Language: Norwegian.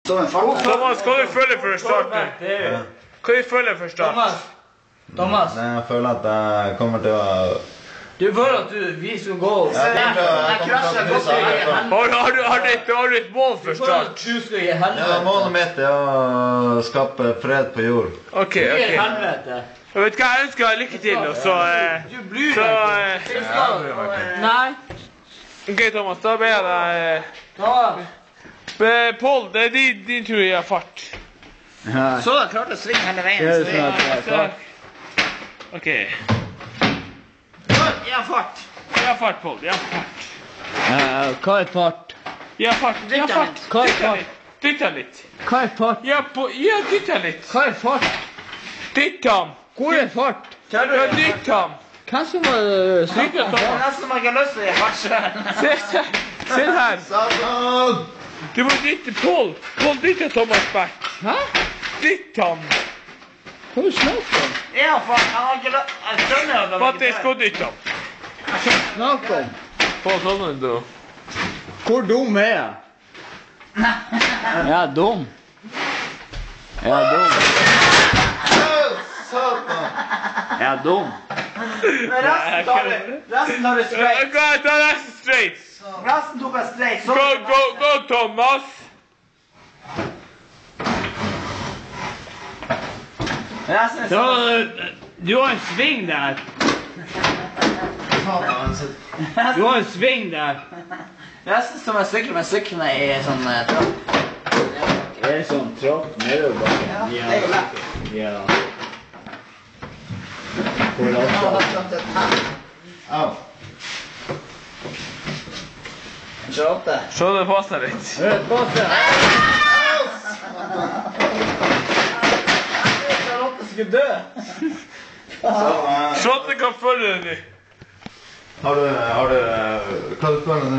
Thomas, hva du føler for å starte? Hva du føler for å starte? Thomas. Nei, jeg føler at jeg kommer til å... Du føler at vi skal gå... Har du et mål for start? Du skal gi helvete. Ja, målet mitt er å skape fred på jord. Ok. Helvete. Jeg vet hva, jeg ønsker lykke til, og så... Du bryr deg. Nei. Ok, Thomas, da ber jeg deg... Thomas. Paul, det er din tur å gjøre fart. Så da klarte å svinge hele veien. Ok. Ja, fart. Gjør fart, Paul. Gjør fart. Hva er fart? Gjør fart. Gjør fart. Hva er fart? Dytt han litt. Hva er fart? Ja, dytt han litt. Hva er fart? Dytt han. Hvor er fart? Ja, dytt han. Hvem som var Dytt han, Det er Thomas. nesten man ikke har lyst til å gi fart selv. Se her. Satan! Du må dytte Paul. Paul, dytte Thomas back. Hæ? Dytt han. Hva er du snakker om? Ja, fart. Han har ikke lyst. Jeg skjønner at han Faktisk, gå dytt han. Hva snakker om? Paul, sånn er du. Hvor dum er jeg? Jeg er dum. Jeg er dum. Satan! Jeg er dum. Men resten tar du straight. Gå, ta nesten straight. Resten tok jeg straight. Så Gå, Thomas. resten er sånn. Du har en sving der. Satan! Du har en sving der. Resten som jeg sykler med syklene i sånn trapp. Det er sånn trapp nedover. Ja, det er jo lett. Ja. Au! Se opp det. Så det passer litt. Basse. Charlotte skulle dø. Satan! Sånn det kan følge deg nå. Har du... Hva du føler nå?